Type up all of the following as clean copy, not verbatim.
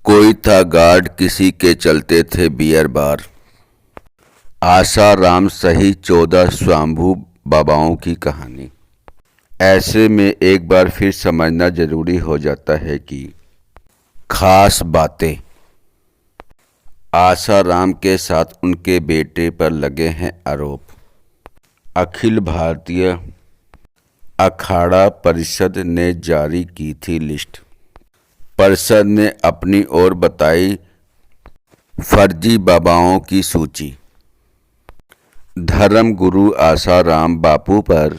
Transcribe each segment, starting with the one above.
कोई था गार्ड, किसी के चलते थे बियर बार। आसाराम सही 14 स्वायंभू बाबाओं की कहानी। ऐसे में एक बार फिर समझना जरूरी हो जाता है कि खास बातें आसाराम के साथ उनके बेटे पर लगे हैं आरोप। अखिल भारतीय अखाड़ा परिषद ने जारी की थी लिस्ट। परिषद ने अपनी ओर बताई फर्जी बाबाओं की सूची। धर्म गुरु आसाराम बापू पर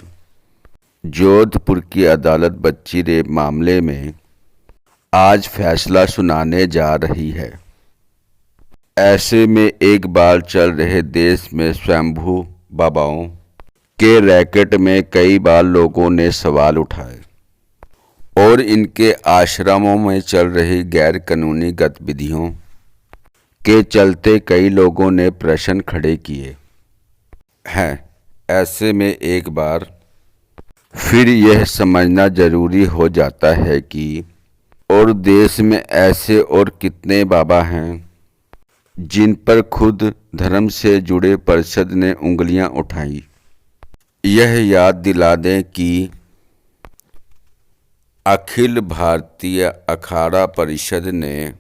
जोधपुर की अदालत बच्ची रेप मामले में आज फैसला सुनाने जा रही है। ऐसे में एक बार चल रहे देश में स्वयंभू बाबाओं के रैकेट में कई बार लोगों ने सवाल उठाए और इनके आश्रमों में चल रही गैर कानूनी गतिविधियों के चलते कई लोगों ने प्रश्न खड़े किए हैं। ऐसे में एक बार फिर यह समझना जरूरी हो जाता है कि और देश में ऐसे और कितने बाबा हैं जिन पर खुद धर्म से जुड़े परिषद ने उंगलियां उठाई। यह याद दिला दें कि अखिल भारतीय अखाड़ा परिषद ने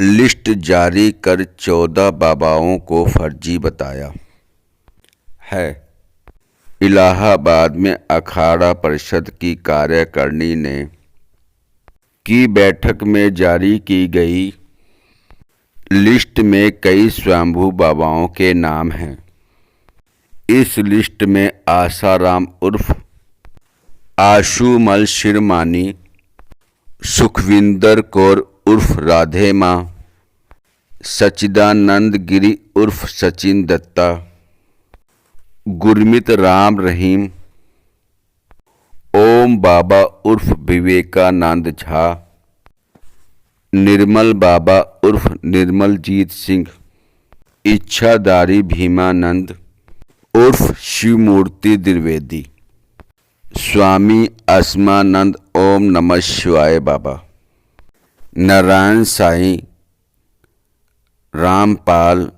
लिस्ट जारी कर 14 बाबाओं को फर्जी बताया है। इलाहाबाद में अखाड़ा परिषद की कार्यकारिणी ने की बैठक में जारी की गई लिस्ट में कई स्वयंभू बाबाओं के नाम हैं। इस लिस्ट में आसाराम उर्फ आशुमल शिरमानी, सुखविंदर कौर उर्फ राधे माँ, सच्चिदानंद गिरी उर्फ सचिन दत्ता, गुरमीत राम रहीम, ओम बाबा उर्फ विवेकानंद झा, निर्मल बाबा उर्फ निर्मलजीत सिंह, इच्छाधारी भीमानंद उर्फ शिवमूर्ति द्विवेदी, स्वामी असमानंद ओम नमः शिवाय बाबा, नारायण साईं, रामपाल,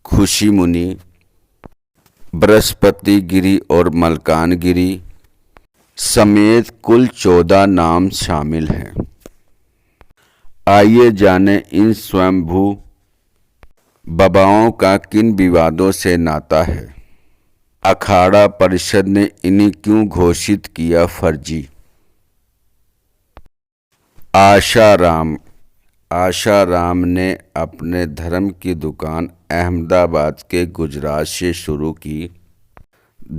खुशी मुनि, बृहस्पति गिरी और मलकान गिरी समेत कुल 14 नाम शामिल हैं। आइए जानें इन स्वयंभू बाबाओं का किन विवादों से नाता है। अखाड़ा परिषद ने इन्हें क्यों घोषित किया फर्जी। आशाराम ने अपने धर्म की दुकान अहमदाबाद के गुजरात से शुरू की।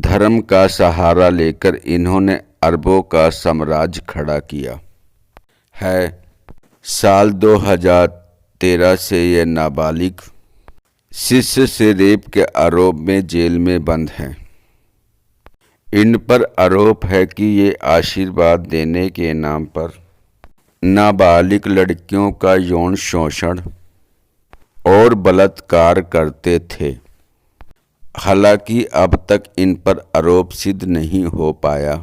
धर्म का सहारा लेकर इन्होंने अरबों का साम्राज्य खड़ा किया है। साल 2013 से ये नाबालिग शिष्य से रेप के आरोप में जेल में बंद हैं। इन पर आरोप है कि ये आशीर्वाद देने के नाम पर नाबालिग लड़कियों का यौन शोषण और बलात्कार करते थे। हालांकि अब तक इन पर आरोप सिद्ध नहीं हो पाया।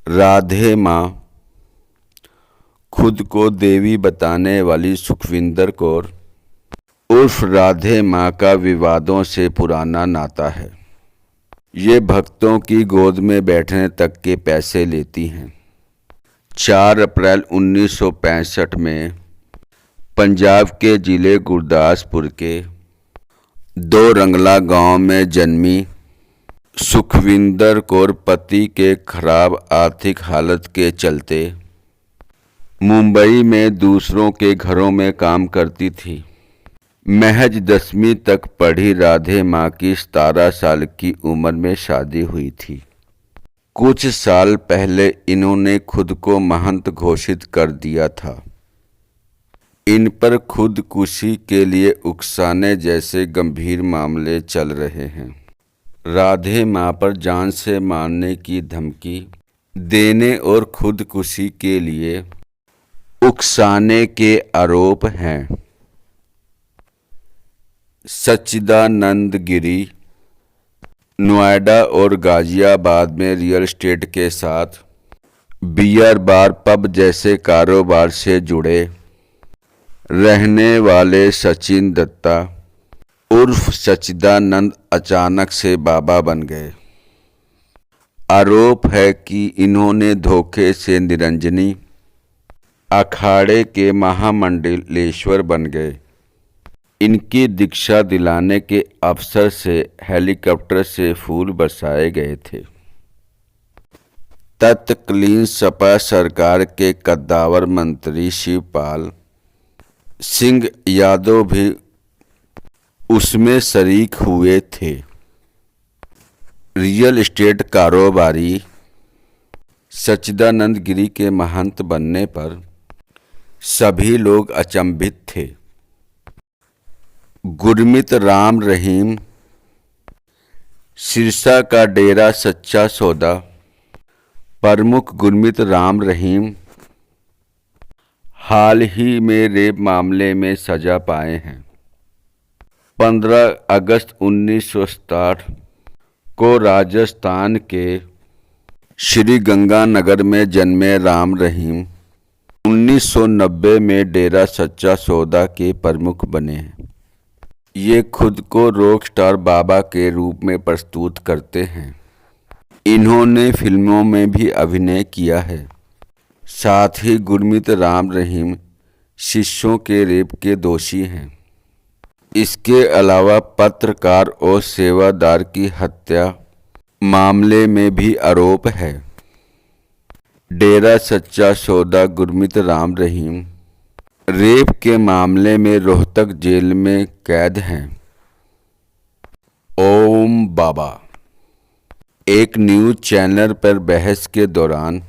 राधे माँ खुद को देवी बताने वाली सुखविंदर कौर उर्फ राधे माँ का विवादों से पुराना नाता है। ये भक्तों की गोद में बैठने तक के पैसे लेती हैं। 4 अप्रैल 1965 में पंजाब के ज़िले गुरदासपुर के 2 रंगला गांव में जन्मी सुखविंदर कौर पति के खराब आर्थिक हालत के चलते मुंबई में दूसरों के घरों में काम करती थी। महज 10वीं तक पढ़ी राधे माँ की 17 साल की उम्र में शादी हुई थी। कुछ साल पहले इन्होंने खुद को महंत घोषित कर दिया था। इन पर खुदकुशी के लिए उकसाने जैसे गंभीर मामले चल रहे हैं। राधे माँ पर जान से मारने की धमकी देने और खुदकुशी के लिए उकसाने के आरोप हैं। सच्चिदानंद गिरी नोएडा और गाजियाबाद में रियल एस्टेट के साथ बियर बार पब जैसे कारोबार से जुड़े रहने वाले सचिन दत्ता उर्फ सच्चिदानंद अचानक से बाबा बन गए। आरोप है कि इन्होंने धोखे से निरंजनी अखाड़े के महामंडलेश्वर बन गए। इनकी दीक्षा दिलाने के अवसर से हेलीकॉप्टर से फूल बरसाए गए थे। तत्कालीन सपा सरकार के कद्दावर मंत्री शिवपाल सिंह यादव भी उसमें शरीक हुए थे। रियल एस्टेट कारोबारी सच्चिदानंद गिरी के महंत बनने पर सभी लोग अचंभित थे। गुरमीत राम रहीम सिरसा का डेरा सच्चा सौदा प्रमुख गुरमीत राम रहीम हाल ही में रेप मामले में सजा पाए हैं। 15 अगस्त 1967 को राजस्थान के श्री गंगानगर में जन्मे राम रहीम 1990 में डेरा सच्चा सौदा के प्रमुख बने हैं। ये खुद को रॉक स्टार बाबा के रूप में प्रस्तुत करते हैं। इन्होंने फिल्मों में भी अभिनय किया है। साथ ही गुरमीत राम रहीम शिष्यों के रेप के दोषी हैं। इसके अलावा पत्रकार और सेवादार की हत्या मामले में भी आरोप है। डेरा सच्चा सौदा गुरमीत राम रहीम रेप के मामले में रोहतक जेल में कैद हैं। ओम बाबा एक न्यूज चैनल पर बहस के दौरान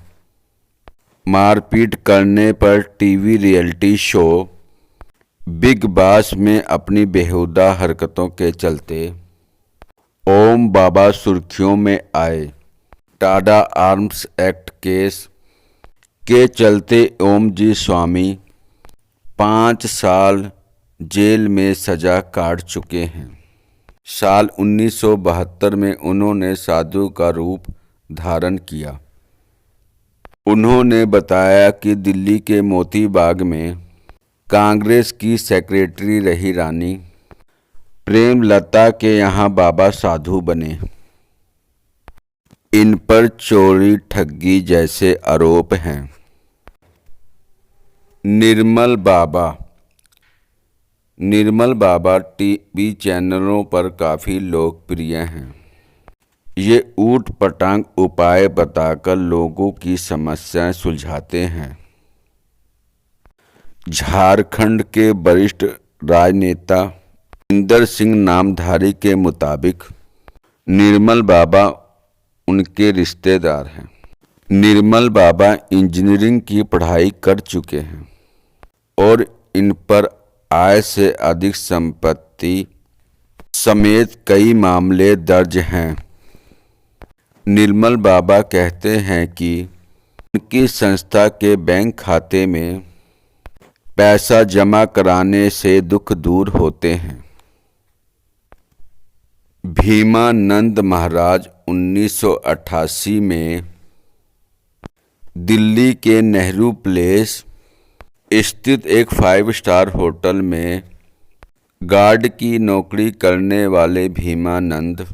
मारपीट करने पर TV reality show big boss में अपनी बेहुदा हरकतों के चलते ओम बाबा सुर्खियों में आए। टाडा आर्म्स एक्ट केस के चलते ओम जी स्वामी 5 साल जेल में सजा काट चुके हैं। साल 1972 में उन्होंने साधु का रूप धारण किया। उन्होंने बताया कि दिल्ली के मोती बाग में कांग्रेस की सेक्रेटरी रही रानी प्रेमलता के यहाँ बाबा साधु बने। इन पर चोरी ठगी जैसे आरोप हैं। निर्मल बाबा टीवी चैनलों पर काफ़ी लोकप्रिय हैं। ये ऊट पटांग उपाय बताकर लोगों की समस्याएं सुलझाते हैं। झारखंड के वरिष्ठ राजनेता इंदर सिंह नामधारी के मुताबिक निर्मल बाबा उनके रिश्तेदार हैं। निर्मल बाबा इंजीनियरिंग की पढ़ाई कर चुके हैं और इन पर आय से अधिक संपत्ति समेत कई मामले दर्ज हैं। निर्मल बाबा कहते हैं कि उनकी संस्था के बैंक खाते में पैसा जमा कराने से दुख दूर होते हैं। भीमानंद महाराज 1988 में दिल्ली के नेहरू प्लेस स्थित एक 5 स्टार होटल में गार्ड की नौकरी करने वाले भीमानंद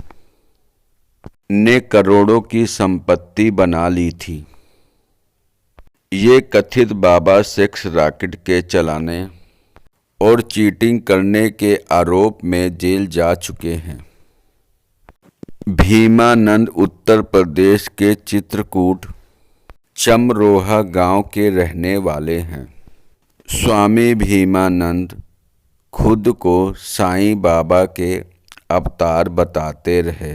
ने करोड़ों की संपत्ति बना ली थी। ये कथित बाबा सेक्स रैकेट के चलाने और चीटिंग करने के आरोप में जेल जा चुके हैं। भीमानंद उत्तर प्रदेश के चित्रकूट चमरोहा गांव के रहने वाले हैं। स्वामी भीमानंद खुद को साईं बाबा के अवतार बताते रहे।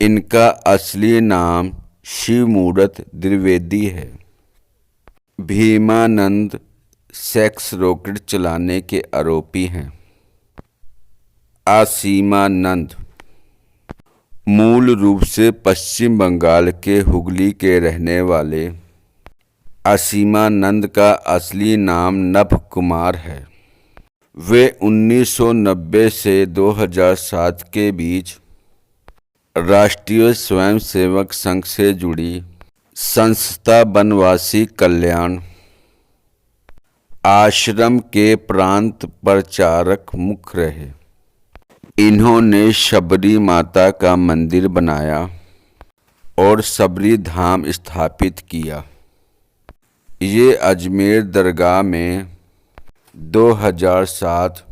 इनका असली नाम शिवमूर्त द्विवेदी है। भीमानंद सेक्स रॉकेट चलाने के आरोपी हैं। आसीमानंद मूल रूप से पश्चिम बंगाल के हुगली के रहने वाले असीमानंद का असली नाम नभ कुमार है। वे 1990 से 2007 के बीच राष्ट्रीय स्वयंसेवक संघ से जुड़ी संस्था बनवासी कल्याण आश्रम के प्रांत प्रचारक मुख्य रहे। इन्होंने शबरी माता का मंदिर बनाया और शबरी धाम स्थापित किया। ये अजमेर दरगाह में 2007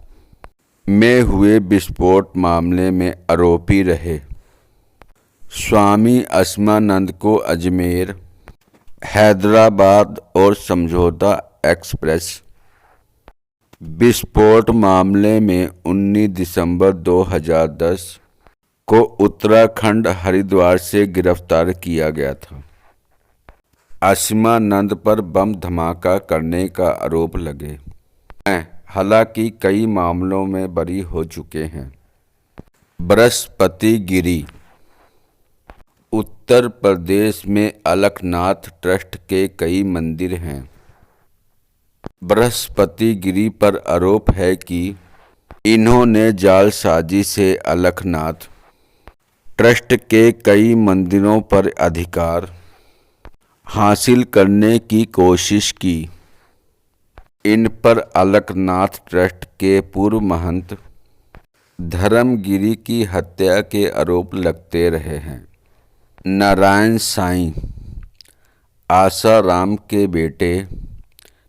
में हुए विस्फोट मामले में आरोपी रहे। स्वामी अस्मानंद को अजमेर, हैदराबाद और समझौता एक्सप्रेस विस्फोट मामले में 19 दिसंबर 2010 को उत्तराखंड हरिद्वार से गिरफ्तार किया गया था। अस्मानंद पर बम धमाका करने का आरोप लगे हैं, हालांकि कई मामलों में बरी हो चुके हैं। बृहस्पति गिरी उत्तर प्रदेश में अलखनाथ ट्रस्ट के कई मंदिर हैं। बृहस्पति गिरी पर आरोप है कि इन्होंने जालसाजी से अलखनाथ ट्रस्ट के कई मंदिरों पर अधिकार हासिल करने की कोशिश की। इन पर अलखनाथ ट्रस्ट के पूर्व महंत धर्मगिरी की हत्या के आरोप लगते रहे हैं। नारायण साईं आसाराम के बेटे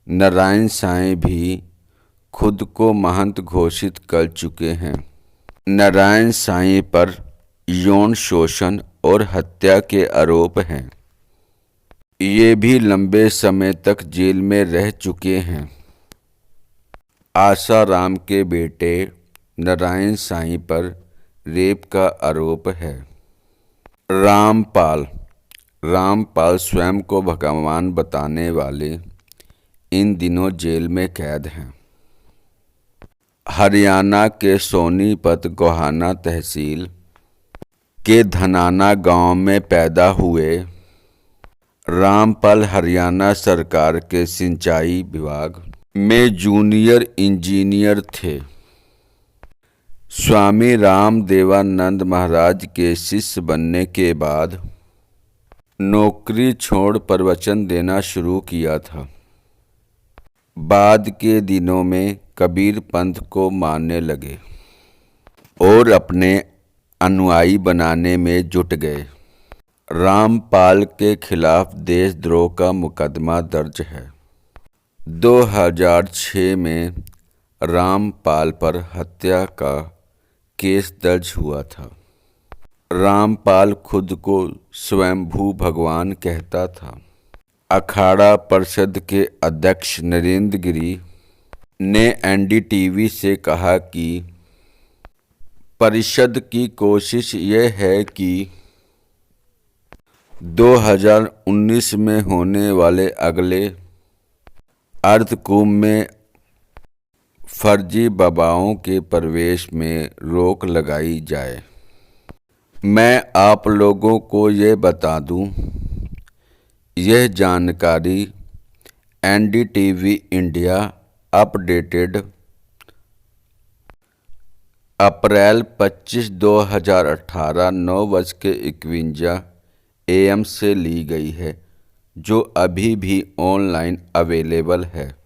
नारायण साईं भी खुद को महंत घोषित कर चुके हैं। नारायण साईं पर यौन शोषण और हत्या के आरोप हैं। ये भी लंबे समय तक जेल में रह चुके हैं। आसाराम के बेटे नारायण साईं पर रेप का आरोप है। रामपाल स्वयं को भगवान बताने वाले इन दिनों जेल में कैद हैं। हरियाणा के सोनीपत गोहाना तहसील के धनाना गांव में पैदा हुए रामपाल हरियाणा सरकार के सिंचाई विभाग में जूनियर इंजीनियर थे। स्वामी रामदेवानंद महाराज के शिष्य बनने के बाद नौकरी छोड़ प्रवचन देना शुरू किया था। बाद के दिनों में कबीर पंथ को मानने लगे और अपने अनुयायी बनाने में जुट गए। रामपाल के खिलाफ देशद्रोह का मुकदमा दर्ज है। 2006 में रामपाल पर हत्या का केस दर्ज हुआ था। रामपाल खुद को स्वयंभू भगवान कहता था। अखाड़ा परिषद के अध्यक्ष नरेंद्र गिरी ने एनडीटीवी से कहा कि परिषद की कोशिश यह है कि 2019 में होने वाले अगले अर्धकुंभ में फर्जी बाबाओं के प्रवेश में रोक लगाई जाए। मैं आप लोगों को ये बता दूं, यह जानकारी NDTV India updated April 25, 2018 9:51 AM से ली गई है, जो अभी भी ऑनलाइन अवेलेबल है।